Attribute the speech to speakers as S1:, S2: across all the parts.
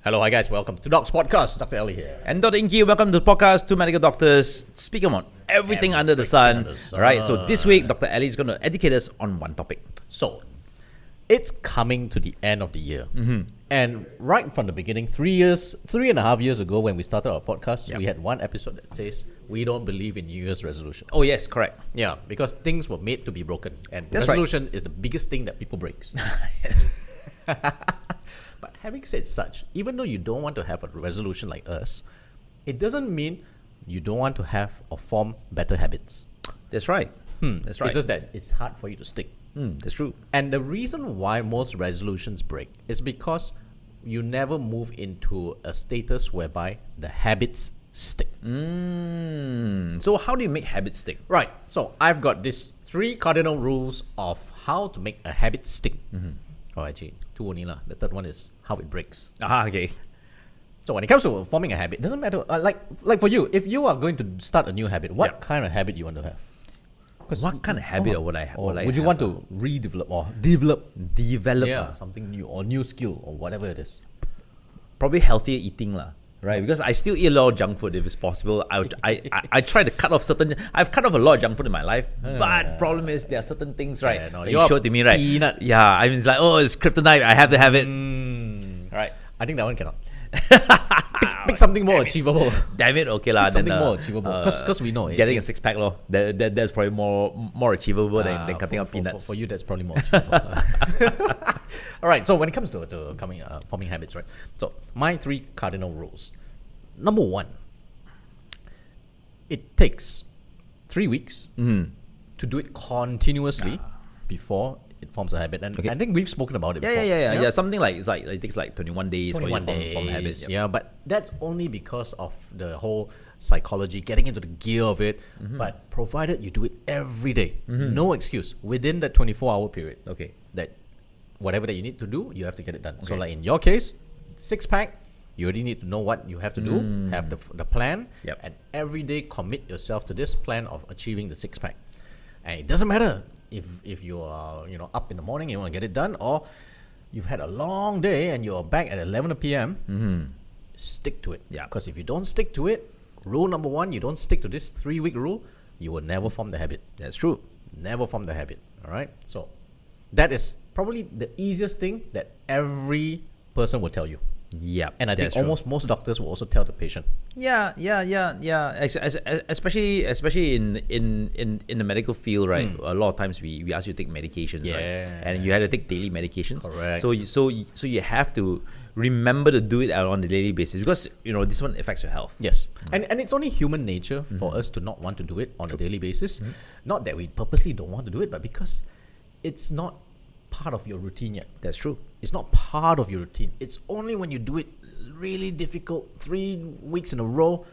S1: Hello, hi guys, welcome to Doc's Podcast. Dr. Ellie here.
S2: And Dr. Inky, welcome to the podcast. Two medical doctors speaking on everything under the sun. Alright, so this week, Dr. Ellie is going to educate us on one topic.
S1: So, it's coming to the end of the year. And right from the beginning, 3.5 years ago when we started our podcast, we had one episode that says, we don't believe in New Year's resolution.
S2: Oh yes, correct.
S1: Yeah, because things were made to be broken. And
S2: That's
S1: resolution is the biggest thing that people breaks.
S2: Yes.
S1: But having said such, even though you don't want to have a resolution like us, it doesn't mean you don't want to have or form better habits.
S2: That's right. That's right.
S1: It's just that it's hard for you to stick.
S2: That's true.
S1: And the reason why most resolutions break is because you never move into a status whereby the habits stick.
S2: So how do you make habits stick?
S1: Right. So I've got these 3 cardinal rules of how to make a habit stick. Oh, actually, 2 only lah. The third one is how it breaks.
S2: Okay.
S1: So when it comes to forming a habit, it doesn't matter. Like for you, if you are going to start a new habit, what kind of habit you want to have?
S2: What kind of habit would I
S1: would you want to redevelop or develop?
S2: develop?
S1: Something new or new skill or whatever it is.
S2: Probably healthier eating lah. Right, because I still eat a lot of junk food if it's possible. I try to cut off certain. I've cut off a lot of junk food in my life, but problem is there are certain things, right?
S1: Yeah, no,
S2: that you showed to me, right?
S1: Peanuts.
S2: Yeah, I mean it's like, oh, it's kryptonite. I have to have it.
S1: Right. I think that one cannot. Pick something more achievable.
S2: Damn it, okay lah.
S1: Something more achievable. Because we know
S2: getting a 6-pack lor. That's probably more achievable than cutting out peanuts.
S1: For you, that's probably more achievable. All right. So when it comes to forming habits, right? So my 3 cardinal rules. Number 1, it takes 3 weeks to do it continuously before it forms a habit. And I think we've spoken about it before.
S2: Yeah. Something like it takes like 21 days for you to form habits.
S1: Yeah, but that's only because of the whole psychology, getting into the gear of it. But provided you do it every day, no excuse, within that 24-hour period.
S2: Okay.
S1: That whatever that you need to do, you have to get it done. Okay. So like in your case, 6-pack, you already need to know what you have to do, have the plan, and every day commit yourself to this plan of achieving the 6-pack. And it doesn't matter if you are up in the morning, you want to get it done, or you've had a long day and you're back at 11 p.m. Stick to it. Yeah. Because if you don't stick to it, rule number 1, you don't stick to this 3-week rule, you will never form the habit.
S2: That's true.
S1: Never form the habit. All right. So that is probably the easiest thing that every person will tell you.
S2: Yeah,
S1: and I think almost most doctors will also tell the patient.
S2: Yeah. Especially in the medical field, right? A lot of times we ask you to take medications, right? And you have to take daily medications.
S1: Correct.
S2: So you have to remember to do it on a daily basis because this one affects your health.
S1: Yes, and it's only human nature for us to not want to do it on a daily basis. Not that we purposely don't want to do it, but because it's not part of your routine yet.
S2: That's true.
S1: It's not part of your routine. It's only when you do it really difficult 3 weeks in a row,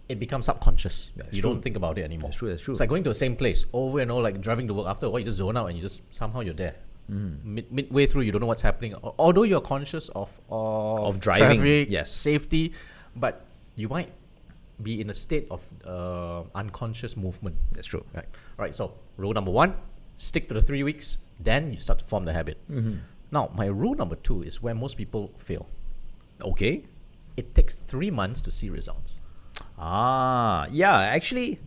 S1: it becomes subconscious. You don't think about it anymore.
S2: That's true.
S1: It's like going to the same place over and over, like driving to work. After a while, you just zone out and you just somehow you're there. Midway through, you don't know what's happening. Although you're conscious of
S2: driving,
S1: traffic, safety, but you might be in a state of unconscious movement.
S2: That's true.
S1: Right. So rule number 1, stick to the 3 weeks. Then you start to form the habit. Now, my rule number 2 is where most people fail.
S2: Okay.
S1: It takes 3 months to see results.
S2: Yeah. Actually,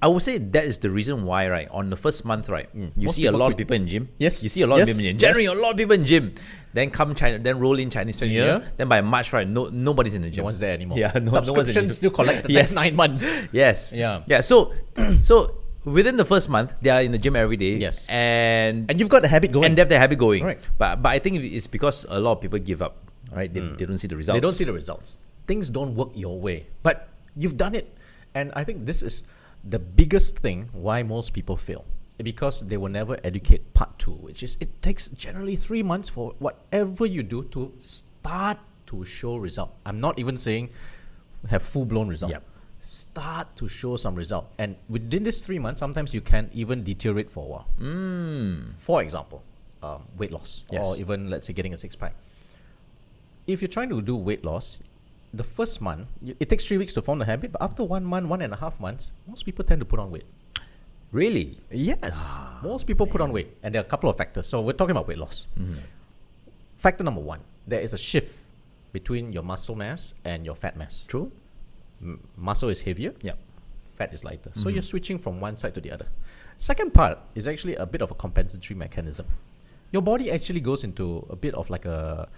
S2: I would say that is the reason why, right? On the first month, right, you see a lot of people in gym.
S1: Yes.
S2: You see a lot of people in gym. Generally, a lot of people in gym. Then come China, then roll in Chinese New Year. Then by March, right, nobody's in the gym.
S1: No one's there anymore.
S2: Yeah,
S1: Subscription still collects the next 9 months.
S2: Yes.
S1: Yeah.
S2: So within the first month, they are in the gym every day.
S1: Yes.
S2: And
S1: you've got the habit going.
S2: And they have the habit going.
S1: Right.
S2: But I think it's because a lot of people give up. Right? They don't see the results.
S1: They don't see the results. Things don't work your way. But you've done it. And I think this is the biggest thing why most people fail. Because they will never educate part 2, which is it takes generally 3 months for whatever you do to start to show result. I'm not even saying have full-blown result.
S2: Yep.
S1: Start to show some result. And within this 3 months, sometimes you can even deteriorate for a while. For example, weight loss.
S2: Yes.
S1: Or even, let's say, getting a 6-pack. If you're trying to do weight loss, the first month, it takes 3 weeks to form the habit, but after 1 month, 1.5 months, most people tend to put on weight.
S2: Really?
S1: Yes. Most people put on weight. And there are a couple of factors. So we're talking about weight loss. Factor number 1, there is a shift between your muscle mass and your fat mass.
S2: True.
S1: Muscle is heavier,
S2: Yep.
S1: fat is lighter. So you're switching from one side to the other. Second part is actually a bit of a compensatory mechanism. Your body actually goes into a bit of like a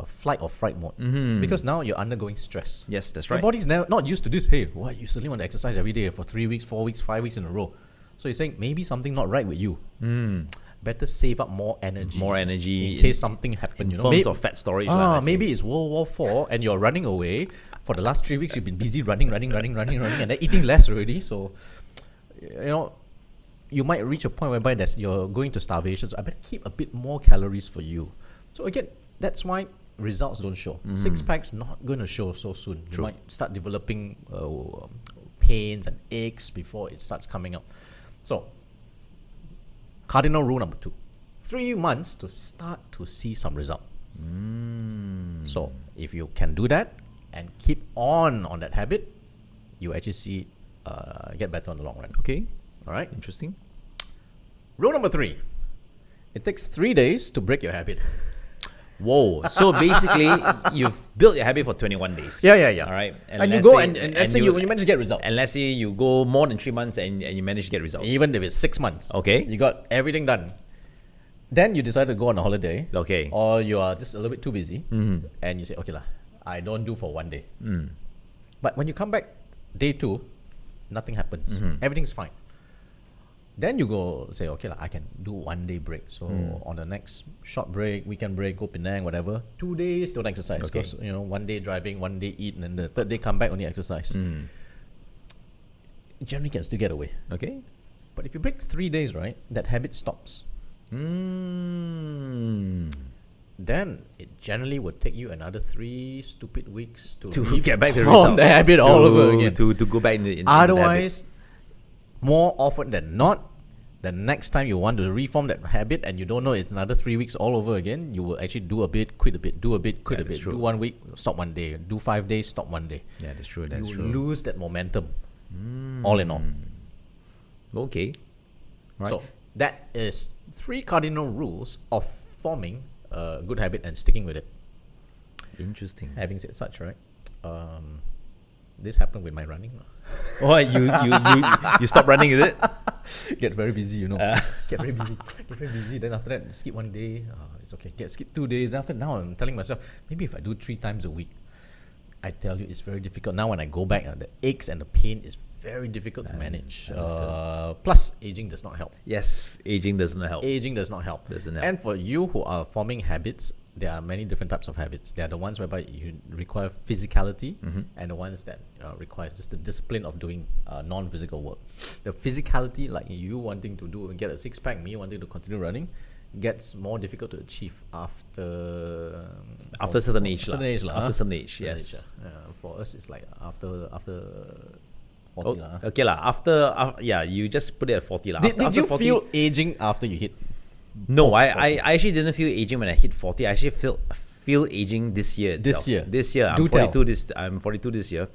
S1: flight or fright mode because now you're undergoing stress.
S2: Yes, that's
S1: Your
S2: right.
S1: body's not used to this. Hey, why you suddenly want to exercise every day for 3 weeks, 4 weeks, 5 weeks in a row? So you're saying maybe something not right with you. Better save up more energy.
S2: More energy
S1: in case something happened.
S2: in forms of fat storage.
S1: Maybe it's World War IV and you're running away. For the last 3 weeks, you've been busy running, and then eating less already. So, you might reach a point whereby you're going to starvation. So I better keep a bit more calories for you. So again, that's why results don't show. 6-pack's not going to show so soon. You might start developing pains and aches before it starts coming up. So, cardinal rule number 2. 3 months to start to see some result. So if you can do that and keep on that habit, you actually see get better in the long run.
S2: Okay.
S1: All right.
S2: Interesting.
S1: Rule number 3. It takes 3 days to break your habit.
S2: Whoa. So basically, you've built your habit for 21 days.
S1: Yeah.
S2: All right.
S1: And you go and let's say you manage to get results.
S2: And let's say you go more than 3 months and you manage to get results.
S1: Even if it's 6 months.
S2: Okay.
S1: You got everything done. Then you decide to go on a holiday.
S2: Okay.
S1: Or you are just a little bit too busy. And you say, okay lah, I don't do for 1 day. But when you come back day 2, nothing happens. Everything's fine. Then you go say, okay lah, I can do 1 day break. So on the next short break, weekend break, go Penang, whatever, 2 days don't exercise.
S2: Okay.
S1: Because 1 day driving, 1 day eat, and then the third day come back only exercise. You generally can still get away.
S2: Okay.
S1: But if you break 3 days, right, that habit stops. Then it generally would take you another 3 stupid weeks to
S2: get back the
S1: reform
S2: result.
S1: the habit all over again.
S2: To go back in the
S1: Otherwise, more often than not, the next time you want to reform that habit and you don't know it's another 3 weeks all over again, you will actually do a bit, quit a bit, do a bit, quit a bit.
S2: True.
S1: Do 1 week, stop 1 day. Do 5 days, stop 1 day.
S2: Yeah, that's true.
S1: You lose that momentum, all in all.
S2: Okay. Right.
S1: So that is 3 cardinal rules of forming a good habit and sticking with it.
S2: Interesting.
S1: Having said such, right? This happened with my running.
S2: Oh, you stop running, is it?
S1: Get very busy, Get very busy. Then after that, skip 1 day. It's okay. Skip 2 days. Then after now, I'm telling myself, maybe if I do 3 times a week. I tell you, it's very difficult. Now when I go back, the aches and the pain is very difficult to manage. Plus, aging does not help.
S2: Yes, aging doesn't help.
S1: Aging does not help. And for you who are forming habits, there are many different types of habits. There are the ones whereby you require physicality, and the ones that requires just the discipline of doing non-physical work. The physicality, like you wanting to get a 6-pack, me wanting to continue running, gets more difficult to achieve after
S2: certain age.
S1: After
S2: certain age, yes.
S1: For us, it's like after 40
S2: Okay lah. After you just put it at 40 lah.
S1: Did you feel aging after you hit?
S2: No, I actually didn't feel aging when I hit 40. I actually feel aging this year itself. This year. I'm 42 this year.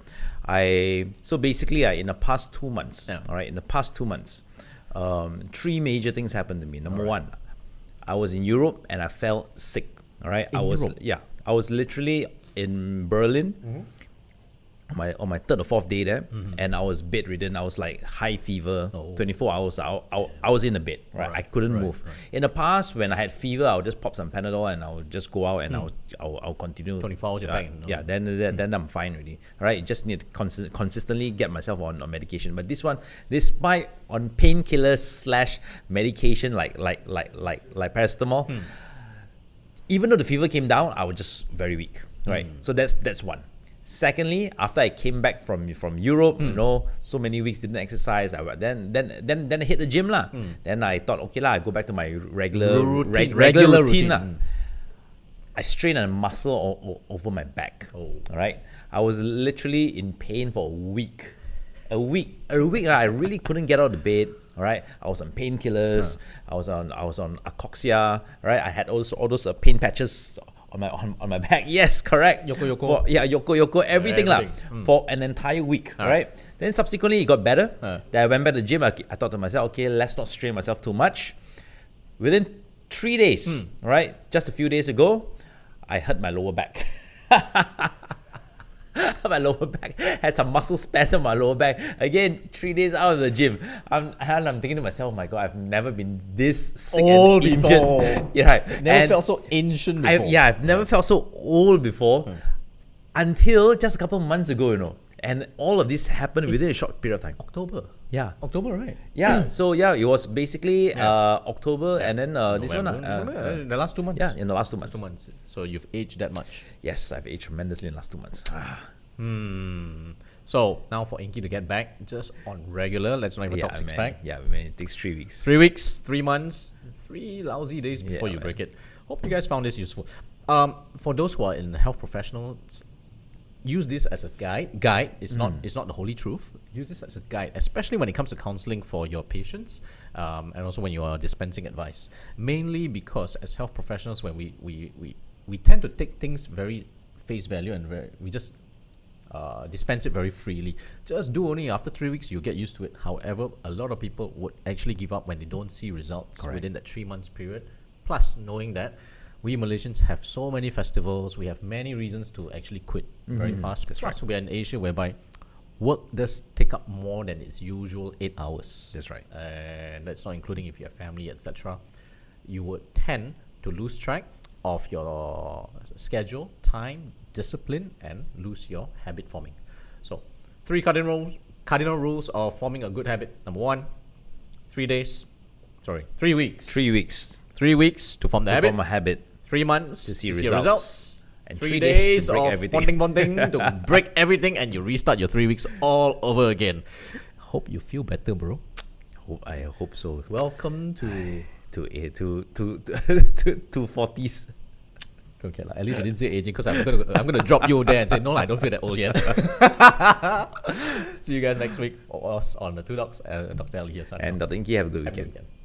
S2: So basically in the past 2 months, all right, 3 major things happened to me. Number 1, I was in Europe and I felt sick. All right, I was literally in Berlin on my 3rd or 4th day there, and I was bedridden. I was like high fever, 24 hours. I was in a bed, right? I couldn't move. In the past, when I had fever, I would just pop some Panadol and I would just go out and I'll continue.
S1: 24 hours, you're back.
S2: Yeah, then I'm fine already. All right, just need to consistently get myself on medication. But this one, despite on painkillers / medication like paracetamol, even though the fever came down, I was just very weak. Right, so that's one. Secondly, after I came back from Europe, so many weeks didn't exercise. Then I hit the gym lah. Then I thought, okay lah, I go back to my regular routine lah. I strained a muscle over my back. All right, I was literally in pain for a week. I really couldn't get out of the bed. All right, I was on painkillers. I was on Acoxia. Right, I had all those pain patches on my back. Yes, correct. Yoko. Everything lah. For an entire week. Right. Then subsequently it got better. Then I went back to the gym. I thought to myself, okay, let's not strain myself too much. Within 3 days, right, just a few days ago, I hurt my lower back. My lower back had some muscle spasm on my lower back. Again, 3 days out of the gym. I'm thinking to myself, oh my God, I've never been this sick
S1: Old
S2: and injured.
S1: before.
S2: Yeah, right.
S1: Never
S2: And
S1: felt so ancient before.
S2: I've never felt so old before until just a couple of months ago, And all of this happened within a short period of time.
S1: October.
S2: Yeah.
S1: October, right?
S2: Yeah. So yeah, it was basically October and then this one.
S1: November, the last 2 months.
S2: Yeah, in the last 2 months.
S1: 2 months. So you've aged that much.
S2: Yes, I've aged tremendously in the last 2 months.
S1: So now for Inky to get back just on regular, let's not even talk six pack.
S2: Yeah, man, it takes 3 weeks.
S1: 3 weeks, 3 months, 3 lousy days before you
S2: man.
S1: break it. Hope you guys found this useful. For those who are in health professionals, use this as a guide. It's not the holy truth. Use this as a guide, especially when it comes to counseling for your patients, and also when you are dispensing advice. Mainly because as health professionals, when we tend to take things very face value and we just dispense it very freely. Just do only after 3 weeks, you get used to it. However, a lot of people would actually give up when they don't see results within that 3 months period. Plus, knowing that we Malaysians have so many festivals, we have many reasons to actually quit very fast. Plus, we are in Asia whereby work does take up more than its usual 8 hours.
S2: That's right.
S1: And that's not including if you have family, etc. You would tend to lose track of your schedule, time, discipline, and lose your habit forming. So, 3 cardinal rules of forming a good habit. Number 1, 3 weeks.
S2: 3 weeks
S1: 3 weeks to form the habit.
S2: form a habit.
S1: 3 months
S2: To see
S1: results.
S2: results. And
S1: 3
S2: 3
S1: days
S2: to break
S1: of
S2: everything.
S1: bonding to break everything, and you restart your 3 weeks all over again. Hope you feel better, bro.
S2: I hope so.
S1: Welcome to
S2: To 40s.
S1: okay, at least you didn't say aging, because I'm gonna drop you there and say no, I don't feel that old yet. See you guys next week. On the Two Docs, Dr. Ali here.
S2: And Dr. Inky, have a good
S1: Have a good
S2: weekend.
S1: weekend.